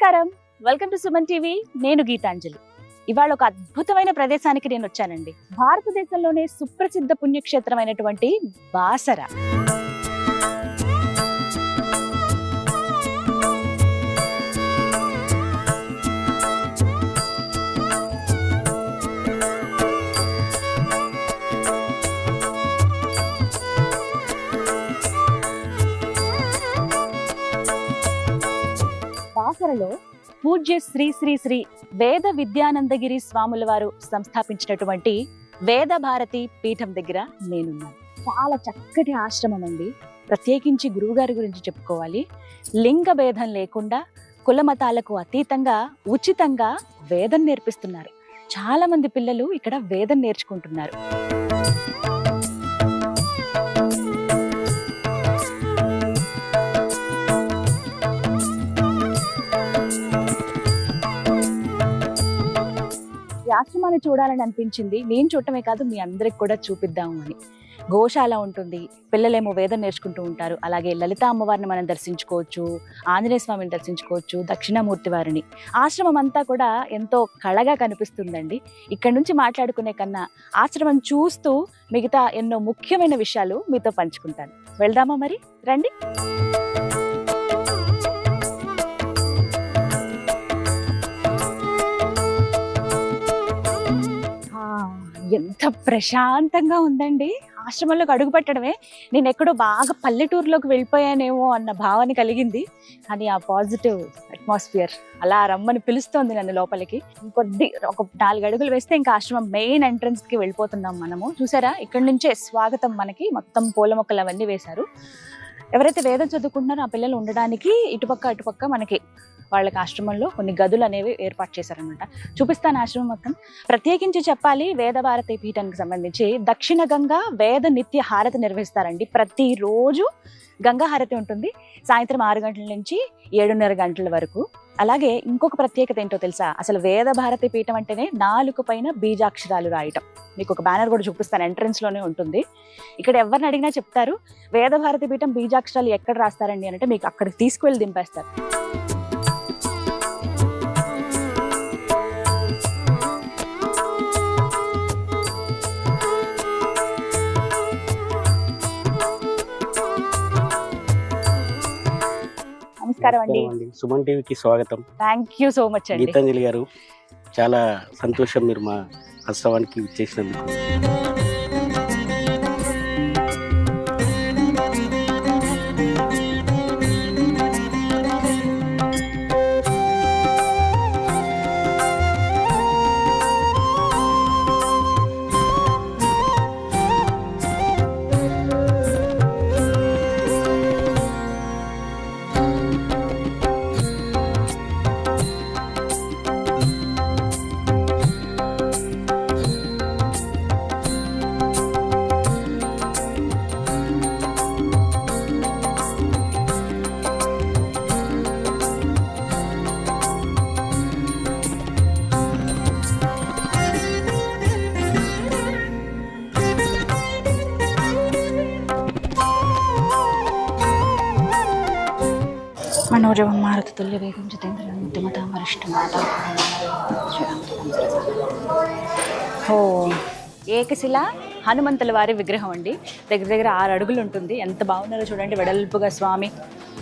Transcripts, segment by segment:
నమస్కారం, welcome to Suman TV. నేను గీతాంజలి. ఇవాళ ఒక అద్భుతమైన ప్రదేశానికి నేను వచ్చానండి. భారతదేశంలోనే సుప్రసిద్ధ పుణ్యక్షేత్రమైనటువంటి బాసర. బాసరలో పూజ్య శ్రీ శ్రీ శ్రీ వేద విద్యానందగిరి స్వాముల వారు సంస్థాపించినటువంటి వేద భారతి పీఠం దగ్గర నేనున్నాను. చాలా చక్కటి ఆశ్రమం అండి. ప్రత్యేకించి గురువుగారి గురించి చెప్పుకోవాలి. లింగ భేదం లేకుండా కుల మతాలకు అతీతంగా ఉచితంగా వేదం నేర్పిస్తున్నారు. చాలా మంది పిల్లలు ఇక్కడ వేదం నేర్చుకుంటున్నారు. ఈ ఆశ్రమాన్ని చూడాలని అనిపించింది. నేను చూడటమే కాదు, మీ అందరికి కూడా చూపిద్దాము అని. గోశాల ఉంటుంది, పిల్లలేమో వేదం నేర్చుకుంటూ ఉంటారు. అలాగే లలిత అమ్మవారిని మనం దర్శించుకోవచ్చు, ఆంజనేయ స్వామిని దర్శించుకోవచ్చు, దక్షిణామూర్తి వారిని. ఆశ్రమం అంతా కూడా ఎంతో కళగా కనిపిస్తుందండి. ఇక్కడ నుంచి మాట్లాడుకునే కన్నా ఆశ్రమం చూస్తూ మిగతా ఎన్నో ముఖ్యమైన విషయాలు మీతో పంచుకుంటాను. వెళ్దామా మరి? రండి. ఎంత ప్రశాంతంగా ఉందండి. ఆశ్రమంలోకి అడుగు పెట్టడమే నేను ఎక్కడో బాగా పల్లెటూరులోకి వెళ్ళిపోయానేమో అన్న భావన కలిగింది. కానీ ఆ పాజిటివ్ అట్మాస్ఫియర్ అలా రమ్మని పిలుస్తోంది నన్ను లోపలికి. ఇంకొద్ది ఒక 4 అడుగులు వేస్తే ఇంకా ఆశ్రమం మెయిన్ ఎంట్రన్స్ కి వెళ్ళిపోతున్నాం మనము. చూసారా, ఇక్కడి నుంచే స్వాగతం. మనకి మొత్తం పూల మొక్కలు అవన్నీ వేశారు. ఎవరైతే వేదం చదువుకుంటున్నారో ఆ పిల్లలు ఉండడానికి ఇటుపక్క మనకి వాళ్ళకి ఆశ్రమంలో కొన్ని గదులు అనేవి ఏర్పాటు చేశారనమాట. చూపిస్తాను ఆశ్రమం మొత్తం. ప్రత్యేకించి చెప్పాలి, వేద భారతి పీఠానికి సంబంధించి దక్షిణ గంగా వేద నిత్య హారతి నిర్వహిస్తారండి. ప్రతిరోజు గంగా హారతి ఉంటుంది. సాయంత్రం 6 గంటల నుంచి 7:30 గంటల వరకు. అలాగే ఇంకొక ప్రత్యేకత ఏంటో తెలుసా? అసలు వేద భారతి పీఠం అంటేనే 4 పైన బీజాక్షరాలు రాయటం. మీకు ఒక బ్యానర్ కూడా చూపిస్తాను, ఎంట్రన్స్ లోనే ఉంటుంది. ఇక్కడ ఎవరిని అడిగినా చెప్తారు, వేద భారతి పీఠం బీజాక్షరాలు ఎక్కడ రాస్తారండి అంటే మీకు అక్కడికి తీసుకువెళ్ళి దింపేస్తారు. నమస్కారం అండి. సుమన్ టీవీకి స్వాగతం. థ్యాంక్ యూ సో మచ్ అండి. గీతాంజలి గారు, చాలా సంతోషం మీరు మా ఆశ్రమానికి ఇచ్చేసినందుకు. మనోజవం మారుతి తుల్య వేగం జితేంద్ర మతా వరిష్ఠ మాతా. ఓ, ఏకశిల హనుమంతుల వారి విగ్రహం అండి. దగ్గర 6 అడుగులు ఉంటుంది. ఎంత బాగున్నారో చూడండి, వెడల్పుగా స్వామి.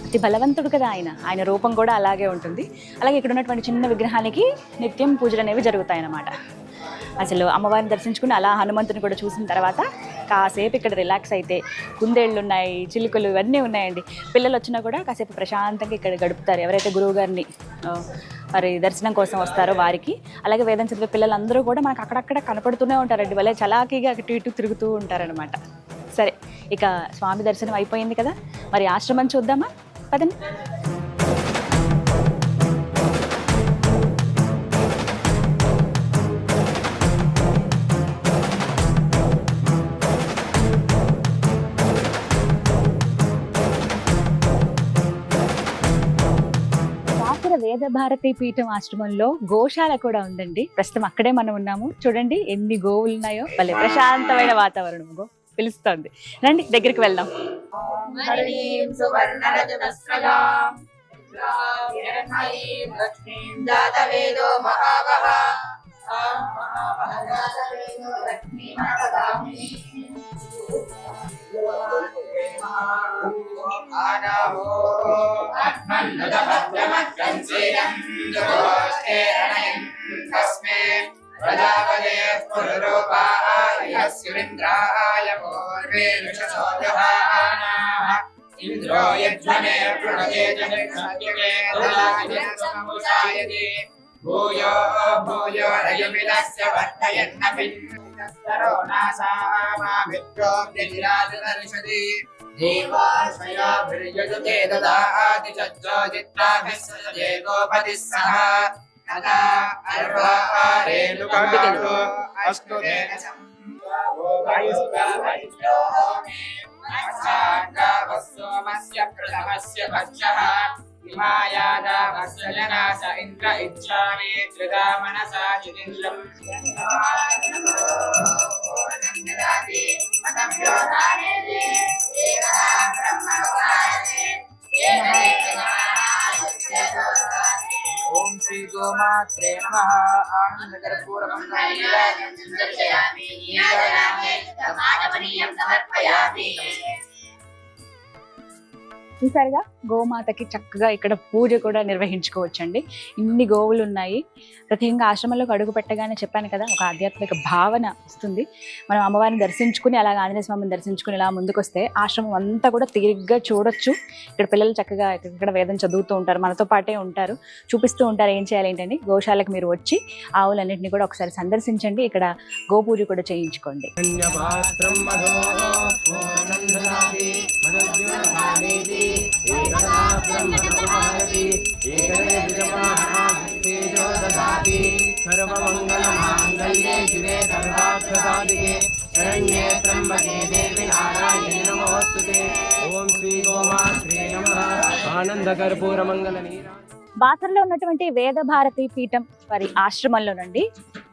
అతి బలవంతుడు కదా ఆయన రూపం కూడా అలాగే ఉంటుంది. అలాగే ఇక్కడ ఉన్నటువంటి చిన్న విగ్రహానికి నిత్యం పూజలు అనేవి జరుగుతాయన్నమాట. అసలు అమ్మవారిని దర్శించుకుని అలా హనుమంతుని కూడా చూసిన తర్వాత కాసేపు ఇక్కడ రిలాక్స్ అయితే కుందేళ్ళు ఉన్నాయి, చిలుకలు ఇవన్నీ ఉన్నాయండి. పిల్లలు వచ్చినా కూడా కాసేపు ప్రశాంతంగా ఇక్కడ గడుపుతారు. ఎవరైతే గురువు గారిని మరి దర్శనం కోసం వస్తారో వారికి. అలాగే వేదం చదివే పిల్లలందరూ కూడా మనకు అక్కడక్కడ కనపడుతూనే ఉంటారండి. వాళ్ళే చలాకీగా అటు ఇటు తిరుగుతూ ఉంటారనమాట. సరే, ఇక స్వామి దర్శనం అయిపోయింది కదా, మరి ఆశ్రమం చూద్దామా? పదండి. వేద భారతి పీఠం ఆశ్రమంలో గోశాల కూడా ఉందండి. ప్రస్తుతం అక్కడే మనం ఉన్నాము. చూడండి ఎన్ని గోవులు ఉన్నాయో. భలే ప్రశాంతమైన వాతావరణం పిలుస్తోంది. రండి దగ్గరికి వెళ్దాం. जातवेदो महावः प्रजापते पुरुरूपाय सुरेन्द्राय पूर्वे ऋषसोजहानाः इंद्रो यज्ञमे प्रणते जनिक्षायते ददायते भूयो भूयो रयमिलस्य वर्तयन्नपिन्दरो नासामाभित्रो व्यजिराजदर्शति देवाश्रयाभिर्यजते ददाति चज्जोदित्राभिस्सजते गोपतिः सह तदा अर्वारेणुकाटो अस्तु तेन सोमस्य प्रथमस्य पक्षः हिमायादावस्य जनास इन्द्र इच्छामि त्रिदा मनसा जितेन्द्रम् ओम श्री गोमात्रे नमः आनन्दकर्पूरमङ्गलम् చూసారుగా గోమాతకి చక్కగా ఇక్కడ పూజ కూడా నిర్వహించుకోవచ్చండి. ఇన్ని గోవులు ఉన్నాయి. ప్రత్యేకంగా ఆశ్రమంలోకి అడుగు పెట్టగానే చెప్పాను కదా, ఒక ఆధ్యాత్మిక భావన వస్తుంది. మనం అమ్మవారిని దర్శించుకుని అలాగే ఆంజనేయ స్వామిని దర్శించుకుని ఇలా ముందుకు వస్తే ఆశ్రమం అంతా కూడా తిరిగ్గా చూడొచ్చు. ఇక్కడ పిల్లలు చక్కగా ఇక్కడ వేదం చదువుతూ ఉంటారు, మనతో పాటే ఉంటారు, చూపిస్తూ ఉంటారు ఏం చేయాలి ఏంటని. గోశాలకు మీరు వచ్చి ఆవులన్నింటినీ కూడా ఒకసారి సందర్శించండి. ఇక్కడ గోపూజ కూడా చేయించుకోండి. सर्वमंगलमांगल्ये शिवे सर्वार्थसाधिके शरण्ये त्र्यंबके देवी नारायणी नमोस्तुते ओम श्री गोमात्रे नमः आनंदकर्पूरमंगलनीरा. బాసరలో ఉన్నటువంటి వేద భారతి పీఠం వారి ఆశ్రమంలోనండి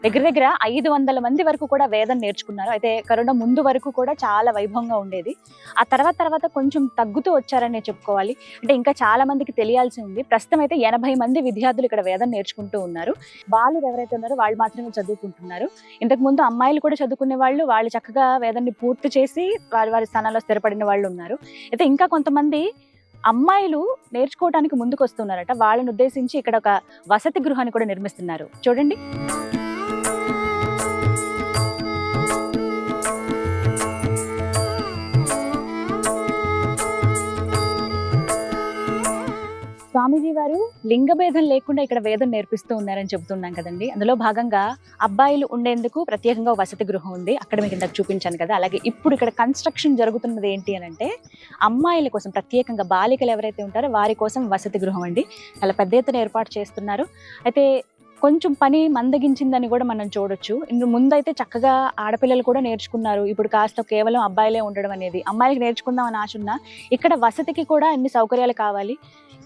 దగ్గర 500 మంది వరకు కూడా వేదం నేర్చుకున్నారు. అయితే కరోనా ముందు వరకు కూడా చాలా వైభవంగా ఉండేది. ఆ తర్వాత కొంచెం తగ్గుతూ వచ్చారని చెప్పుకోవాలి. అంటే ఇంకా చాలా మందికి తెలియాల్సి ఉంది. ప్రస్తుతం అయితే 80 మంది విద్యార్థులు ఇక్కడ వేదం నేర్చుకుంటూ ఉన్నారు. బాలురు ఎవరైతే ఉన్నారో వాళ్ళు మాత్రమే చదువుకుంటున్నారు. ఇంతకు ముందు అమ్మాయిలు కూడా చదువుకునే వాళ్ళు చక్కగా వేదాన్ని పూర్తి చేసి వారి స్థానాల్లో స్థిరపడిన వాళ్ళు ఉన్నారు. అయితే ఇంకా కొంతమంది అమ్మాయిలు నేర్చుకోవడానికి ముందుకు వస్తున్నారట. వాళ్ళని ఉద్దేశించి ఇక్కడ ఒక వసతి గృహాన్ని కూడా నిర్మిస్తున్నారు. చూడండి. స్వామీజీ వారు లింగభేదం లేకుండా ఇక్కడ వేదం నేర్పిస్తూ ఉన్నారని చెబుతున్నాం కదండి. అందులో భాగంగా అబ్బాయిలు ఉండేందుకు ప్రత్యేకంగా వసతి గృహం ఉంది. అక్కడ మీకు ఇంతకు చూపించాను కదా. అలాగే ఇప్పుడు ఇక్కడ కన్స్ట్రక్షన్ జరుగుతున్నది ఏంటి అని అంటే అమ్మాయిల కోసం ప్రత్యేకంగా బాలికలు ఎవరైతే ఉంటారో వారి కోసం వసతి గృహం అండి. చాలా పెద్ద ఎత్తున ఏర్పాటు చేస్తున్నారు. అయితే కొంచెం పని మందగించిందని కూడా మనం చూడొచ్చు. ముందైతే చక్కగా ఆడపిల్లలు కూడా నేర్చుకున్నారు. ఇప్పుడు కాస్త కేవలం అబ్బాయిలే ఉండడం అనేది, అమ్మాయిలకి నేర్చుకుందాం అని ఆశ ఉన్నా ఇక్కడ వసతికి కూడా అన్ని సౌకర్యాలు కావాలి.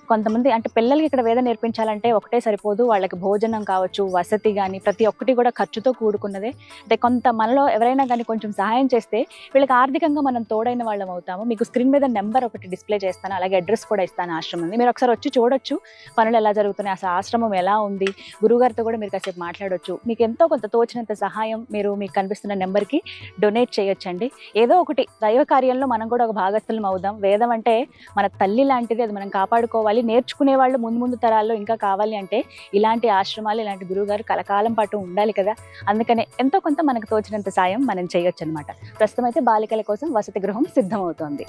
కొంతమంది అంటే పిల్లలకి ఇక్కడ వేద నేర్పించాలంటే ఒకటే సరిపోదు. వాళ్ళకి భోజనం కావచ్చు, వసతి కానీ ప్రతి ఒక్కటి కూడా ఖర్చుతో కూడుకున్నదే. అంటే కొంత మనలో ఎవరైనా కానీ కొంచెం సహాయం చేస్తే వీళ్ళకి ఆర్థికంగా మనం తోడైన వాళ్ళం అవుతాము. మీకు స్క్రీన్ మీద నెంబర్ ఒకటి డిస్ప్లే చేస్తాను, అలాగే అడ్రస్ కూడా ఇస్తాను ఆశ్రమం. మీరు ఒకసారి వచ్చి చూడొచ్చు పనులు ఎలా జరుగుతున్నాయి, అసలు ఆశ్రమం ఎలా ఉంది, గురువుగారితో కూడా మీరు కాసేపు మాట్లాడొచ్చు. మీకు ఎంతో కొంత తోచినంత సహాయం మీరు మీకు కనిపిస్తున్న నెంబర్కి డొనేట్ చేయొచ్చండి. ఏదో ఒకటి దైవ కార్యంలో మనం కూడా ఒక భాగస్థులం అవుదాం. వేదం అంటే మన తల్లి లాంటిది, అది మనం కాపాడుకోవాలి. నేర్చుకునే వాళ్ళు ముందు తరాల్లో ఇంకా కావాలి అంటే ఇలాంటి ఆశ్రమాలు, ఇలాంటి గురువుగారు కలకాలం పాటు ఉండాలి కదా. అందుకనే ఎంతో కొంత మనకు తోచినంత సాయం మనం చేయొచ్చు అనమాట. ప్రస్తుతం అయితే బాలికల కోసం వసతి గృహం సిద్ధమవుతోంది.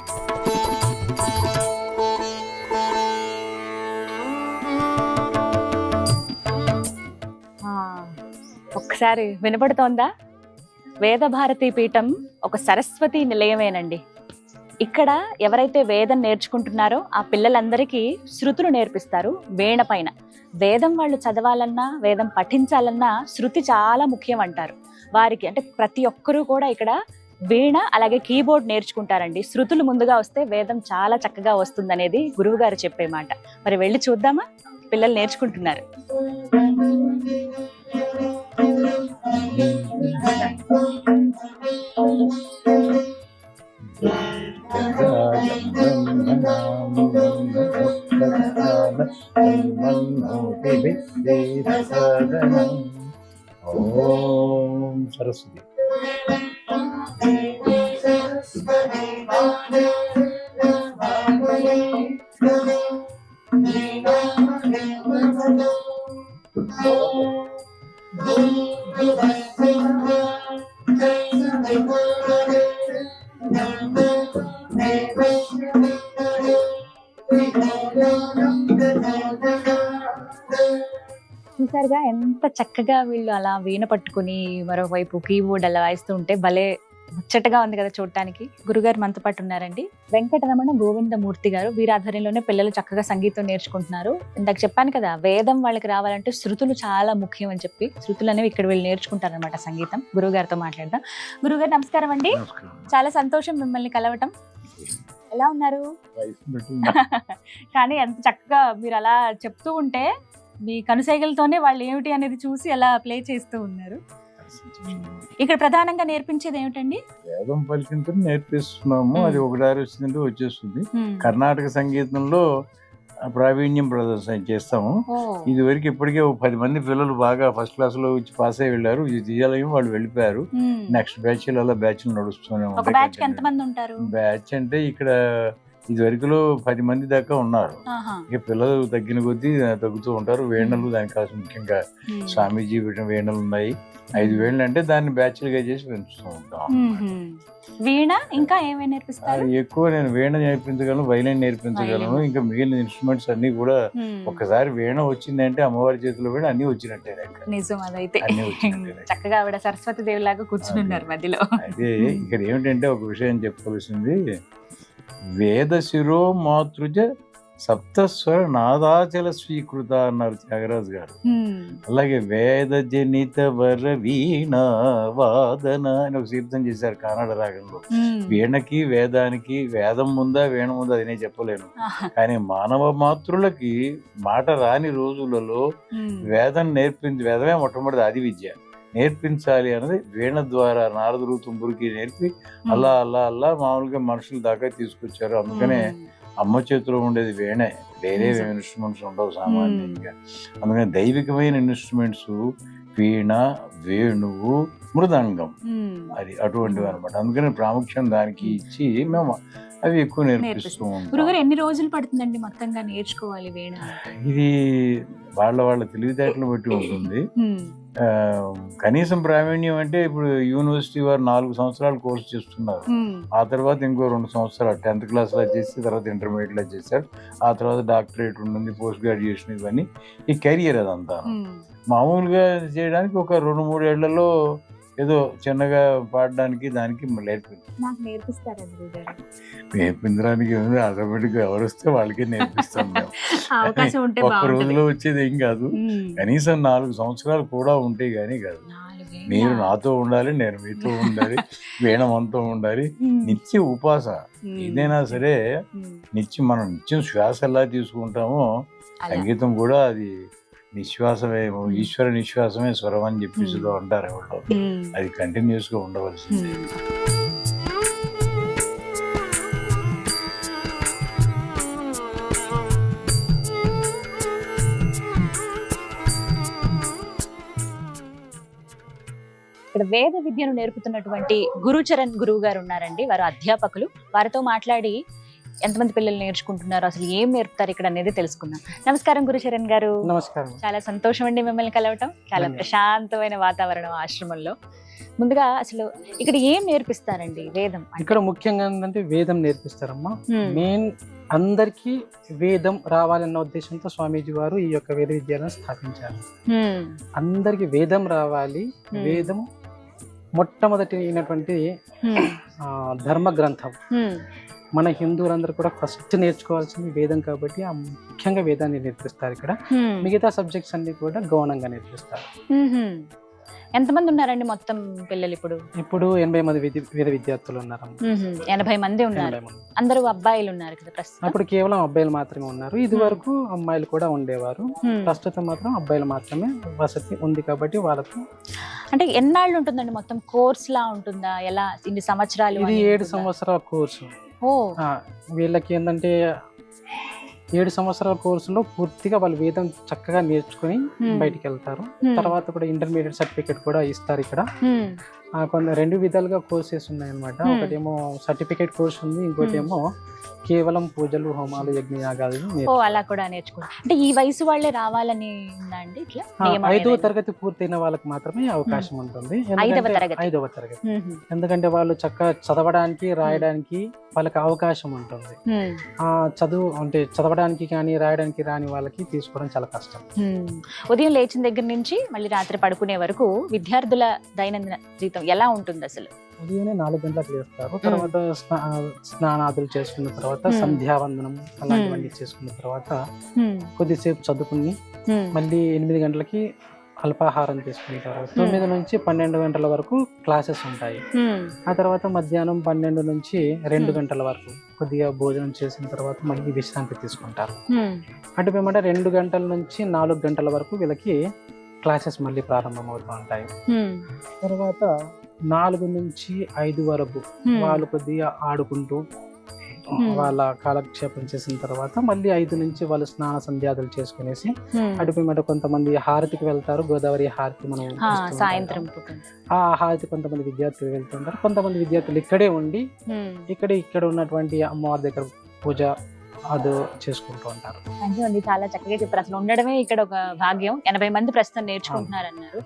ఒక్కసారి వినపడుతోందా? వేద భారతి పీఠం ఒక సరస్వతి నిలయమేనండి. ఇక్కడ ఎవరైతే వేదం నేర్చుకుంటున్నారో ఆ పిల్లలందరికీ శృతులు నేర్పిస్తారు వీణ పైన. వేదం వాళ్ళు చదవాలన్నా, వేదం పఠించాలన్నా శృతి చాలా ముఖ్యం అంటారు వారికి. అంటే ప్రతి ఒక్కరూ కూడా ఇక్కడ వీణ అలాగే కీబోర్డ్ నేర్చుకుంటారండి. శృతులు ముందుగా వస్తే వేదం చాలా చక్కగా వస్తుందనేది గురువు గారు చెప్పే మాట. మరి వెళ్ళి చూద్దామా? పిల్లలు నేర్చుకుంటున్నారు. ఓం సరస్వతి. చూసారుగా ఎంత చక్కగా వీళ్ళు అలా వీణ పట్టుకుని మరోవైపు కీబోర్డ్ అలా వాయిస్తూ ఉంటే భలే ముచ్చటగా ఉంది కదా చూడటానికి. గురుగారు మనతో పాటు ఉన్నారండి, వెంకటరమణ గోవిందమూర్తి గారు. వీరి ఆధ్వర్యంలోనే పిల్లలు చక్కగా సంగీతం నేర్చుకుంటున్నారు. ఇందాక చెప్పాను కదా, వేదం వాళ్ళకి రావాలంటే శృతులు చాలా ముఖ్యం అని చెప్పి, శృతులు అనేవి ఇక్కడ వీళ్ళు నేర్చుకుంటారనమాట సంగీతం. గురువు గారితో మాట్లాడదాం. గురుగారు నమస్కారం అండి. చాలా సంతోషం మిమ్మల్ని కలవటం. ఎలా ఉన్నారు? కానీ ఎంత చక్కగా మీరు అలా చెప్తూ ఉంటే మీ కనుసైగలతోనే వాళ్ళు ఏమిటి అనేది చూసి అలా ప్లే చేస్తూ ఉన్నారు. ఇక్కడ ప్రధానంగా నేర్పించేది ఏమిటండి? వేదం పలికింతో నేర్పిస్తున్నాము. అది ఒకసారి వచ్చిందంటే వచ్చేస్తుంది. కర్ణాటక సంగీతంలో ప్రావీణ్యం ప్రదర్శన చేస్తాము. ఇది వరకు ఇప్పటికే 10 మంది పిల్లలు బాగా ఫస్ట్ క్లాస్ లో వచ్చి పాస్ అయ్యి వెళ్ళారు. ఇది తీయాలని వాళ్ళు వెళ్ళిపోయారు. నెక్స్ట్ బ్యాచ్ అలా బ్యాచ్లు నడుస్తూనే ఉంటాయి. బ్యాచ్ అంటే ఇక్కడ ఇది వరకులో 10 మంది దాకా ఉన్నారు. ఇక పిల్లలు తగ్గిన కొద్దీ తగ్గుతూ ఉంటారు. వేణలు దానికి కాస్త ముఖ్యంగా స్వామీజీ పెట్టిన వేణలు ఉన్నాయి. 5 వేళ్ళు అంటే దాన్ని బ్యాచ్లుగా చేసి పెంచుతూ ఉంటాం. వీణ ఇంకా ఏమైనా నేర్పిస్తారు? ఎక్కువ నేను వీణ నేర్పించగలను, వైలిన్ నేర్పించగలను. ఇంకా మిగిలిన ఇన్స్ట్రుమెంట్స్ అన్ని కూడా ఒక్కసారి వీణ వచ్చిందంటే అమ్మవారి చేతిలో కూడా అన్ని వచ్చినట్టే. నిజం, అదైతే చక్కగా ఆవిడ సరస్వతి దేవి లాగా కూర్చుని ఉన్నారు మధ్యలో. అదే ఇక్కడ ఏమిటంటే ఒక విషయం చెప్పవలసింది, వేద శిరో మాతృజ సప్తస్వర నాదాచల స్వీకృత అన్నారు త్యాగరాజు గారు. అలాగే వేద జనిత వర వీణ వాదన అని ఒక కీర్తన చేశారు కన్నడ రాగంలో. వీణకి వేదానికి వేదం ముందా వీణ ముందా అది నేను చెప్పలేను, కానీ మానవ మాతృలకి మాట రాని రోజులలో వేదం వేదమే మొట్టమొదటి ఆది విద్య నేర్పించాలి అన్నది వీణ ద్వారా నారదుడు తుంబురికి నేర్పి అలా అలా అలా మామూలుగా మనుషుల దాకా తీసుకొచ్చారు. అందుకనే అమ్మ చేతిలో ఉండేది వీణే, వేరే ఇన్స్ట్రుమెంట్స్ ఉండవు సామాన్యంగా. అందుకని దైవికమైన ఇన్స్ట్రుమెంట్స్ వీణ, వేణువు, మృదంగం, అది అటువంటివి అనమాట. అందుకని ప్రాముఖ్యం దానికి ఇచ్చి మేము అవి ఎక్కువ నేర్పిస్తూ ఉంటాం. ఎన్ని రోజులు పడుతుందండి మొత్తంగా నేర్చుకోవాలి వీణ? ఇది వాళ్ళ తెలివితేటలు బట్టి ఉంటుంది. కనీసం ప్రావీణ్యం అంటే ఇప్పుడు యూనివర్సిటీ వారు 4 సంవత్సరాలు కోర్సు చేస్తున్నారు. ఆ తర్వాత ఇంకో 2 సంవత్సరాలు 10th క్లాస్ లో చేసి తర్వాత ఇంటర్మీడియట్ లో చేశారు. ఆ తర్వాత డాక్టరేట్ ఉంటుంది, పోస్ట్ గ్రాడ్యుయేషన్, ఇవన్నీ ఈ కెరియర్ అదంతా. మామూలుగా చేయడానికి ఒక 2-3 ఏళ్లలో ఏదో చిన్నగా పాడడానికి దానికి నేర్పించడానికి ఆటోమేటిక్ గా ఎవరు వస్తే వాళ్ళకే నేర్పిస్తాం మేము. ఒక్క రోజులో వచ్చేది ఏం కాదు, కనీసం 4 సంవత్సరాలు కూడా ఉంటే గానీ కాదు. మీరు నాతో ఉండాలి, నేను మీతో ఉండాలి, వీణమంతో ఉండాలి. నిత్య ఉపాస ఏదైనా సరే మనం నిత్యం శ్వాస ఎలా తీసుకుంటామో సంగీతం కూడా అది నిశ్వాసమే, ఈశ్వర నిశ్వాసమే స్వరం అని చెప్పేసి అంటారు ఎవరు. అది కంటిన్యూస్ గా ఉండవలసింది. ఇక్కడ వేద విద్యను నేర్పుతున్నటువంటి గురుచరణ్ గురువు గారు ఉన్నారండి. వారు అధ్యాపకులు. వారితో మాట్లాడి ఎంతమంది పిల్లలు నేర్చుకుంటున్నారు, అసలు ఏం నేర్పుతారు ఇక్కడ అనేది తెలుసుకుందాం. నమస్కారం గురుచరణ్ గారు. నమస్కారం. చాలా సంతోషం అండి మిమ్మల్ని కలవటం. చాలా ప్రశాంతమైన వాతావరణం ఆశ్రమంలో. ముందుగా అసలు ఇక్కడ ఏం నేర్పిస్తారండి? వేదం ఇక్కడ ముఖ్యంగా ఏంటంటే వేదం నేర్పిస్తారమ్మా. మెయిన్ అందరికీ వేదం రావాలన్న ఉద్దేశంతో స్వామీజీ వారు ఈ యొక్క వేద విద్యాలయం స్థాపించారు. అందరికి వేదం రావాలి. వేదం మొట్టమొదటి అయినటువంటి ధర్మ గ్రంథం. మన హిందువులందరూ కూడా ఫస్ట్ నేర్చుకోవాల్సింది వేదం కాబట్టి ఆ ముఖ్యంగా వేదాన్ని నేర్పిస్తారు. ఇక్కడ మిగతా సబ్జెక్ట్స్ అన్ని కూడా గౌనంగా నేర్పిస్తారు. ఎంతమంది ఉన్నారండి మొత్తం పిల్లలు? ఇప్పుడు 80 మంది వేద విద్యార్థులు ఉన్నారు. 80 మంది ఉన్నారు. అందరూ అబ్బాయిలు ఉన్నారు కదా ప్రస్తుతం? అప్పుడు కేవలం అబ్బాయిలు మాత్రమే ఉన్నారు. ఇది వరకు అమ్మాయిలు కూడా ఉండేవారు. ప్రస్తుతం మాత్రం అబ్బాయిలు మాత్రమే వసతి ఉంది కాబట్టి వాళ్ళకు. అంటే ఎన్నాళ్ళు ఉంటుందండి మొత్తం కోర్స్ లా ఉంటుందా? ఎలా ఇన్ని సంవత్సరాలు? ఇది 7 సంవత్సరాల కోర్సు. వీళ్ళకి ఏంటంటే 7 సంవత్సరాల కోర్సులో పూర్తిగా వాళ్ళు వేదం చక్కగా నేర్చుకుని బయటికి వెళ్తారు. తర్వాత కూడా ఇంటర్మీడియట్ సర్టిఫికేట్ కూడా ఇస్తారు ఇక్కడ. కొంత 2 విధాలుగా కోర్సెస్ ఉన్నాయన్నమాట. ఒకటేమో సర్టిఫికేట్ కోర్స్ ఉంది, ఇంకోటి ఏమో కేవలం పూజలు, హోమాలు, యజ్ఞయాగాలు. అలా కూడా నేర్చుకోండి. అంటే ఈ వయసు వాళ్ళే రావాలని ఉందా అండి? ఇట్లా 5వ తరగతి పూర్తయిన వాళ్ళకి మాత్రమే అవకాశం ఉంటుంది. 5వ తరగతి. ఎందుకంటే వాళ్ళు చక్కగా చదవడానికి, రాయడానికి వాళ్ళకి అవకాశం ఉంటుంది. చదువు అంటే చదవడానికి కానీ రాయడానికి రాని వాళ్ళకి తీసుకోవడం చాలా కష్టం. ఉదయం లేచిన దగ్గర నుంచి మళ్ళీ రాత్రి పడుకునే వరకు విద్యార్థుల దైనందిన జీవితం ఎలా ఉంటుంది అసలు? ఉదయాన్నే 4 గంటలకు లేస్తారు. తర్వాత స్నానాదులు చేసుకున్న తర్వాత సంధ్యావందనం అలాంటివన్నీ చేసుకున్న తర్వాత కొద్దిసేపు చదువుకుని మళ్ళీ 8 గంటలకి అల్పాహారం తీసుకుంటారు. 9 నుంచి 12 గంటల వరకు క్లాసెస్ ఉంటాయి. ఆ తర్వాత మధ్యాహ్నం 12 నుంచి 2 గంటల వరకు కొద్దిగా భోజనం చేసిన తర్వాత మళ్ళీ విశ్రాంతి తీసుకుంటారు. అంటే మేమంటే 2 గంటల నుంచి 4 గంటల వరకు వీళ్ళకి క్లాసెస్ మళ్ళీ ప్రారంభమవుతూ ఉంటాయి. తర్వాత 4 నుంచి 5 వరకు వాళ్ళు కొద్దిగా ఆడుకుంటూ వాళ్ళ కాలక్షేపం చేసిన తర్వాత మళ్ళీ 5 నుంచి వాళ్ళు స్నాన సంధ్యాదులు చేసుకునేసి అటుపై కొంతమంది హారతికి వెళ్తారు. గోదావరి హారతి మనం సాయంత్రం ఆ హారతి కొంతమంది విద్యార్థులు వెళ్తుంటారు. కొంతమంది విద్యార్థులు ఇక్కడే ఉండి ఇక్కడ ఉన్నటువంటి అమ్మవారి దగ్గర పూజ అది చేసుకుంటూ ఉంటారు. మంచిదండి, చాలా చక్కగా చెప్పారు. అసలు ఉండడమే ఇక్కడ ఒక భాగ్యం. 80 మంది ప్రస్తుతం నేర్చుకుంటున్నారు అన్నారు.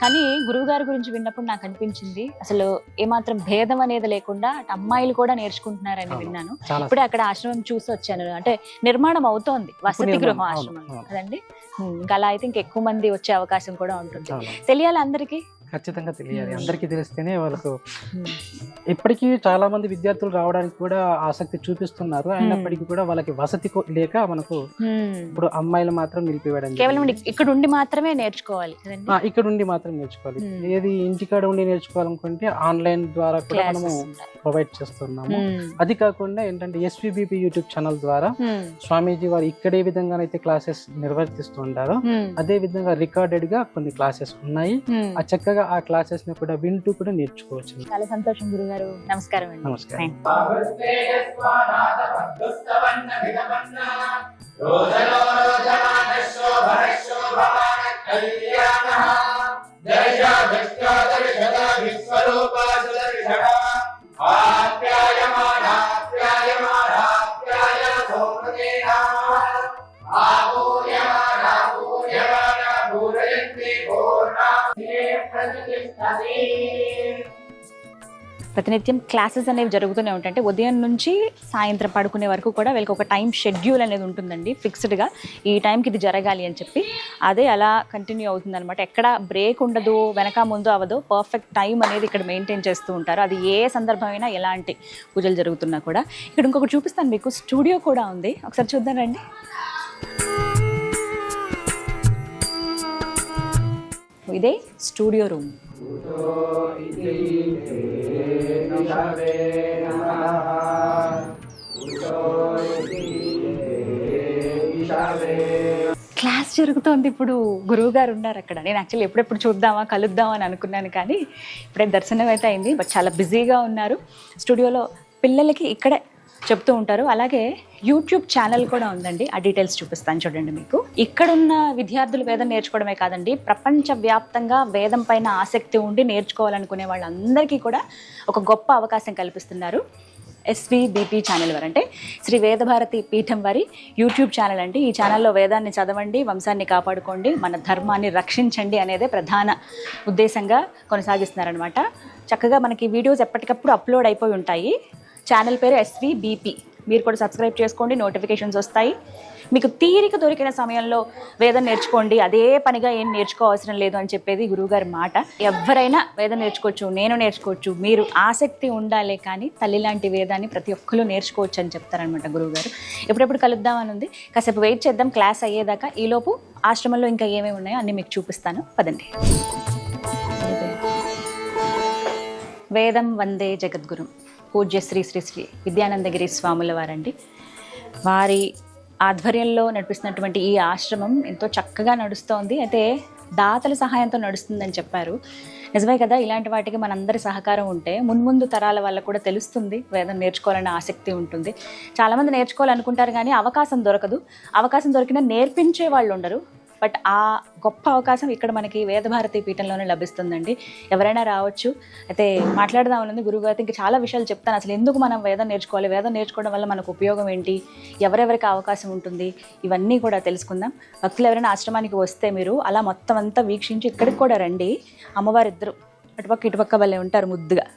కానీ గురువు గారి గురించి విన్నప్పుడు నాకు అనిపించింది అసలు ఏమాత్రం భేదం అనేది లేకుండా అమ్మాయిలు కూడా నేర్చుకుంటున్నారని విన్నాను. ఇప్పుడే అక్కడ ఆశ్రమం చూసి వచ్చాను. అంటే నిర్మాణం అవుతోంది, వసతి గృహం ఆశ్రమం కదండి. ఇంకా అలా అయితే ఇంకెక్కువ మంది వచ్చే అవకాశం కూడా ఉంటుంది. తెలియాలి అందరికీ, ఖచ్చితంగా తెలియాలి. అందరికీ తెలిస్తేనే వాళ్ళకు ఇప్పటికీ చాలా మంది విద్యార్థులు రావడానికి కూడా ఆసక్తి చూపిస్తున్నారు. అయినప్పటికీ కూడా వాళ్ళకి వసతి లేక మనకు ఇప్పుడు అమ్మాయిలు మాత్రం నిలిపివేయడం, కేవలం ఇక్కడ ఉండి మాత్రమే నేర్చుకోవాలి. ఇక్కడ ఉండి మాత్రం నేర్చుకోవాలి. ఏది ఇంటికాడ ఉండి నేర్చుకోవాలనుకుంటే ఆన్లైన్ ద్వారా కూడా మనము ప్రొవైడ్ చేస్తున్నాము. అది కాకుండా ఏంటంటే SVBP యూట్యూబ్ ఛానల్ ద్వారా స్వామీజీ వారు ఇక్కడే విధంగానైతే క్లాసెస్ నిర్వర్తిస్తుంటారో అదే విధంగా రికార్డెడ్ గా కొన్ని క్లాసెస్ ఉన్నాయి. ఆ చక్కగా ఆ క్లాసెస్ ని కూడా వింటూ కూడా నేర్చుకోవచ్చు. చాలా సంతోషం గురుగారు. నమస్కారం అండి. నమస్కారం. ప్రతినిత్యం క్లాసెస్ అనేవి జరుగుతూనే ఉంటాయి. అంటే ఉదయం నుంచి సాయంత్రం పడుకునే వరకు కూడా వీళ్ళకి ఒక టైం షెడ్యూల్ అనేది ఉంటుందండి. ఫిక్స్డ్గా ఈ టైంకి ఇది జరగాలి అని చెప్పి అదే అలా కంటిన్యూ అవుతుంది అనమాట. ఎక్కడ బ్రేక్ ఉండదు, వెనక ముందు అవ్వదు. పర్ఫెక్ట్ టైం అనేది ఇక్కడ మెయింటైన్ చేస్తూ ఉంటారు. అది ఏ సందర్భమైనా ఎలాంటి పూజలు జరుగుతున్నా కూడా. ఇక్కడ ఇంకొకటి చూపిస్తాను మీకు, స్టూడియో కూడా ఉంది, ఒకసారి చూద్దాం రండి. ఇదే స్టూడియో రూమ్. క్లాస్ జరుగుతోంది ఇప్పుడు. గురువు గారు ఉన్నారు అక్కడ. నేను యాక్చువల్లీ ఎప్పుడెప్పుడు చూద్దామా కలుద్దామా అని అనుకున్నాను, కానీ ఇప్పుడే దర్శనం అయితే అయింది. బట్ చాలా బిజీగా ఉన్నారు. స్టూడియోలో పిల్లలకి ఇక్కడే చెప్తూ ఉంటారు. అలాగే యూట్యూబ్ ఛానల్ కూడా ఉందండి. ఆ డీటెయిల్స్ చూపిస్తాను చూడండి మీకు. ఇక్కడున్న విద్యార్థులు వేదం నేర్చుకోవడమే కాదండి, ప్రపంచవ్యాప్తంగా వేదం పైన ఆసక్తి ఉండి నేర్చుకోవాలనుకునే వాళ్ళందరికీ కూడా ఒక గొప్ప అవకాశం కల్పిస్తున్నారు SVBP ఛానల్ వారు. అంటే శ్రీ వేదభారతి పీఠం వారి యూట్యూబ్ ఛానల్ అండి. ఈ ఛానల్లో వేదాన్ని చదవండి, వంశాన్ని కాపాడుకోండి, మన ధర్మాన్ని రక్షించండి అనేదే ప్రధాన ఉద్దేశంగా కొనసాగిస్తున్నారనమాట. చక్కగా మనకి వీడియోస్ ఎప్పటికప్పుడు అప్లోడ్ అయిపోయి ఉంటాయి. ఛానల్ పేరు SVBP. మీరు కూడా సబ్స్క్రైబ్ చేసుకోండి, నోటిఫికేషన్స్ వస్తాయి. మీకు తీరిక దొరికిన సమయంలో వేదం నేర్చుకోండి, అదే పనిగా ఏం నేర్చుకోవాల్సిన లేదు అని చెప్పేది గురువుగారి మాట. ఎవరైనా వేదం నేర్చుకోవచ్చు, నేను నేర్చుకోవచ్చు, మీరు ఆసక్తి ఉండాలే కానీ తల్లి లాంటి వేదాన్ని ప్రతి ఒక్కరు నేర్చుకోవచ్చు అని చెప్తారనమాట గురువుగారు. ఎప్పుడెప్పుడు కలుద్దామని ఉంది, కాసేపు వెయిట్ చేద్దాం క్లాస్ అయ్యేదాకా. ఈలోపు ఆశ్రమంలో ఇంకా ఏమేమి ఉన్నాయో అన్నీ మీకు చూపిస్తాను, పదండి. వేదం వందే జగద్గురు పూజ్య శ్రీ శ్రీ శ్రీ విద్యానందగిరి స్వాముల వారండి. వారి ఆధ్వర్యంలో నడిపిస్తున్నటువంటి ఈ ఆశ్రమం ఎంతో చక్కగా నడుస్తోంది. అయితే దాతల సహాయంతో నడుస్తుందని చెప్పారు. నిజమే కదా, ఇలాంటి వాటికి మనందరి సహకారం ఉంటే మున్ముందు తరాల వాళ్ళకు కూడా తెలుస్తుంది, వేదం నేర్చుకోవాలనే ఆసక్తి ఉంటుంది. చాలామంది నేర్చుకోవాలనుకుంటారు కానీ అవకాశం దొరకదు. అవకాశం దొరికినా నేర్పించే వాళ్ళు ఉండరు. బట్ ఆ గొప్ప అవకాశం ఇక్కడ మనకి వేదభారతి పీఠంలోనే లభిస్తుందండి. ఎవరైనా రావచ్చు. అయితే మాట్లాడదామని గురువుగారితో ఇంకా చాలా విషయాలు చెప్తాను. అసలు ఎందుకు మనం వేదం నేర్చుకోవాలి, వేదం నేర్చుకోవడం వల్ల మనకు ఉపయోగం ఏంటి, ఎవరెవరికి అవకాశం ఉంటుంది, ఇవన్నీ కూడా తెలుసుకుందాం. భక్తులు ఎవరైనా ఆశ్రమానికి వస్తే మీరు అలా మొత్తం అంతా వీక్షించి ఇక్కడికి కూడా రండి. అమ్మవారిద్దరు అటుపక్క ఇటుపక్క భలే ఉంటారు ముద్దుగా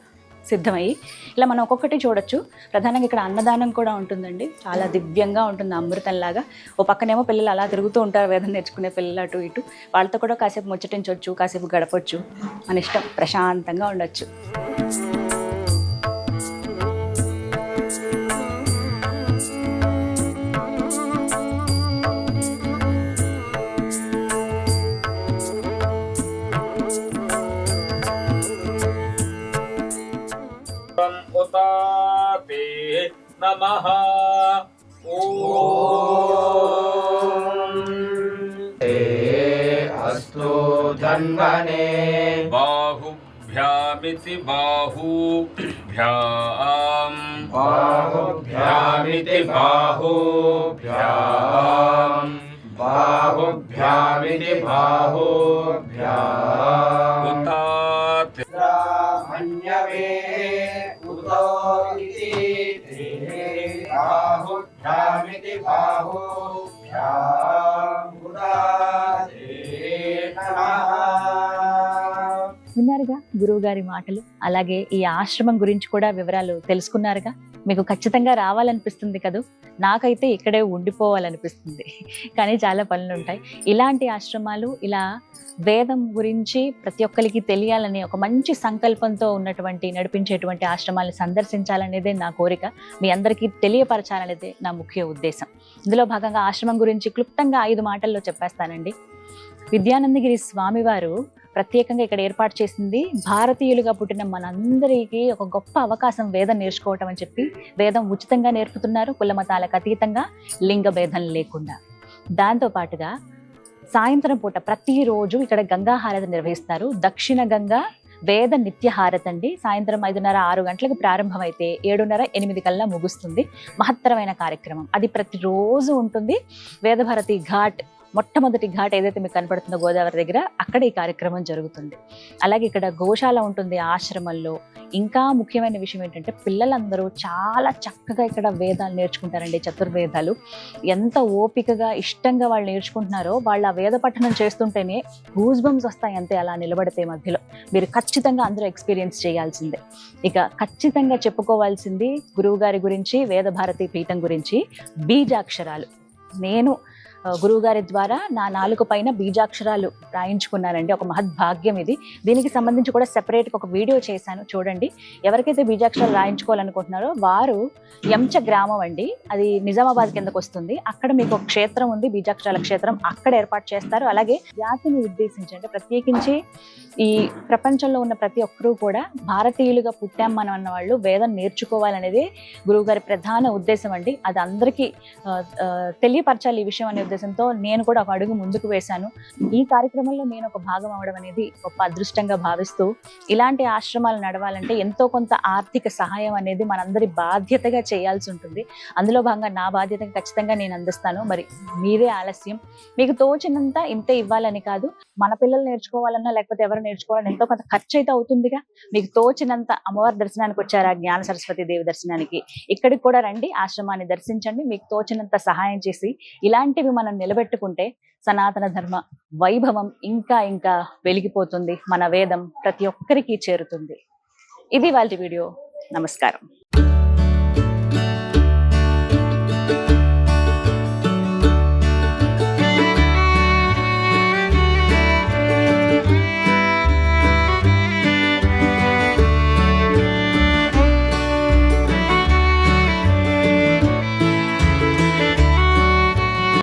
సిద్ధమయ్యి. ఇలా మనం ఒక్కొక్కటి చూడొచ్చు. ప్రధానంగా ఇక్కడ అన్నదానం కూడా ఉంటుందండి. చాలా దివ్యంగా ఉంటుంది, అమృతంలాగా. ఓ పక్కనేమో పిల్లలు అలా తిరుగుతూ ఉంటారు, వేదం నేర్చుకునే పిల్లలు అటు ఇటు. వాళ్ళతో కూడా కాసేపు ముచ్చటించవచ్చు, కాసేపు గడపచ్చు. మన ఇష్టం, ప్రశాంతంగా ఉండొచ్చు. ఉతాతే నమః. అస్తు ధన్వనే బాహుభ్యామితి బాహుభ్యాం బాహుభ్యామితి బాహుభ్యాం బాహుభ్యామితి బాహుభ్యాం ఉతాతే మన్యవే ఉతో ఇతి బాహుభ్యామితి బాహుభ్యాం ఉదాతే నమః. విన్నారుగా గురువు గారి మాటలు. అలాగే ఈ ఆశ్రమం గురించి కూడా వివరాలు తెలుసుకున్నారుగా. మీకు ఖచ్చితంగా రావాలనిపిస్తుంది కదూ. నాకైతే ఇక్కడే ఉండిపోవాలనిపిస్తుంది, కానీ చాలా పనులు ఉంటాయి. ఇలాంటి ఆశ్రమాలు, ఇలా వేదం గురించి ప్రతి ఒక్కరికి తెలియాలని ఒక మంచి సంకల్పంతో ఉన్నటువంటి నడిపించేటువంటి ఆశ్రమాలను సందర్శించాలనేదే నా కోరిక. మీ అందరికీ తెలియపరచాలనేదే నా ముఖ్య ఉద్దేశం. ఇందులో భాగంగా ఆశ్రమం గురించి క్లుప్తంగా 5 మాటల్లో చెప్పేస్తానండి. విద్యానందగిరి స్వామివారు ప్రత్యేకంగా ఇక్కడ ఏర్పాటు చేసింది భారతీయులుగా పుట్టిన మనందరికీ ఒక గొప్ప అవకాశం వేదం నేర్చుకోవటం అని చెప్పి. వేదం ఉచితంగా నేర్పుతున్నారు, కుల మతాలకు అతీతంగా, లింగ భేదం లేకుండా. దాంతోపాటుగా సాయంత్రం పూట ప్రతిరోజు ఇక్కడ గంగా హారతి నిర్వహిస్తారు. దక్షిణ గంగా వేద నిత్య హారతి అండి. సాయంత్రం 5:30, 6 గంటలకు ప్రారంభమైతే 7:30, 8 కల్లా ముగుస్తుంది. మహత్తరమైన కార్యక్రమం అది ప్రతిరోజు ఉంటుంది. వేదభారతి ఘాట్, మొట్టమొదటి ఘాట్ ఏదైతే మీకు కనపడుతుందో గోదావరి దగ్గర, అక్కడ ఈ కార్యక్రమం జరుగుతుంది. అలాగే ఇక్కడ గోశాల ఉంటుంది ఆశ్రమంలో. ఇంకా ముఖ్యమైన విషయం ఏంటంటే పిల్లలందరూ చాలా చక్కగా ఇక్కడ వేదాలు నేర్చుకుంటారండి. చతుర్వేదాలు ఎంత ఓపికగా ఇష్టంగా వాళ్ళు నేర్చుకుంటున్నారో, వాళ్ళు ఆ వేద పఠనం చేస్తుంటేనే గూస్ బంప్స్ వస్తాయి అంతే, అలా నిలబడితే మధ్యలో. మీరు ఖచ్చితంగా అందరూ ఎక్స్పీరియన్స్ చేయాల్సిందే. ఇక ఖచ్చితంగా చెప్పుకోవాల్సింది గురువు గారి గురించి, వేదభారతి పీఠం గురించి. బీజాక్షరాలు నేను గురువుగారి ద్వారా నా 4 పైన బీజాక్షరాలు రాయించుకున్నానండి. ఒక మహద్భాగ్యం ఇది. దీనికి సంబంధించి కూడా సెపరేట్గా ఒక వీడియో చేశాను, చూడండి. ఎవరికైతే బీజాక్షరాలు రాయించుకోవాలనుకుంటున్నారో వారు ఎంచ గ్రామం అండి, అది నిజామాబాద్ కిందకు వస్తుంది. అక్కడ మీకు ఒక క్షేత్రం ఉంది, బీజాక్షరాల క్షేత్రం, అక్కడ ఏర్పాటు చేస్తారు. అలాగే జాతిని ఉద్దేశించి, అంటే ప్రత్యేకించి ఈ ప్రపంచంలో ఉన్న ప్రతి ఒక్కరూ కూడా భారతీయులుగా పుట్టాం మనం అన్న వాళ్ళు వేదం నేర్చుకోవాలనేది గురువుగారి ప్రధాన ఉద్దేశం అండి. అది అందరికీ తెలియపరచాలి ఈ విషయం అనే ఉద్దేశంతో నేను కూడా ఒక అడుగు ముందుకు వేశాను. ఈ కార్యక్రమంలో నేను ఒక భాగం అవడం అనేది గొప్ప అదృష్టంగా భావిస్తూ, ఇలాంటి ఆశ్రమాలు నడవాలంటే ఎంతో కొంత ఆర్థిక సహాయం అనేది మనందరి బాధ్యతగా చేయాల్సి ఉంటుంది. అందులో భాగంగా నా బాధ్యతగా ఖచ్చితంగా నేను అందిస్తాను. మరి మీరే ఆలస్యం. మీకు తోచినంత ఇంతే ఇవ్వాలని కాదు, మన పిల్లలు నేర్చుకోవాలన్నా లేకపోతే ఎవరు నేర్చుకోవాలన్నా ఎంతో కొంత ఖర్చు అయితే అవుతుందిగా. మీకు తోచినంత అమ్మవారి దర్శనానికి వచ్చారా, జ్ఞాన సరస్వతి దేవి దర్శనానికి, ఇక్కడికి కూడా రండి, ఆశ్రమాన్ని దర్శించండి. మీకు తోచినంత సహాయం చేసి ఇలాంటివి మనం నిలబెట్టుకుంటే సనాతన ధర్మ వైభవం ఇంకా ఇంకా వెలిగిపోతుంది. మన వేదం ప్రతి ఒక్కరికి చేరుతుంది. ఇది వాళ్ళ వీడియో. నమస్కారం.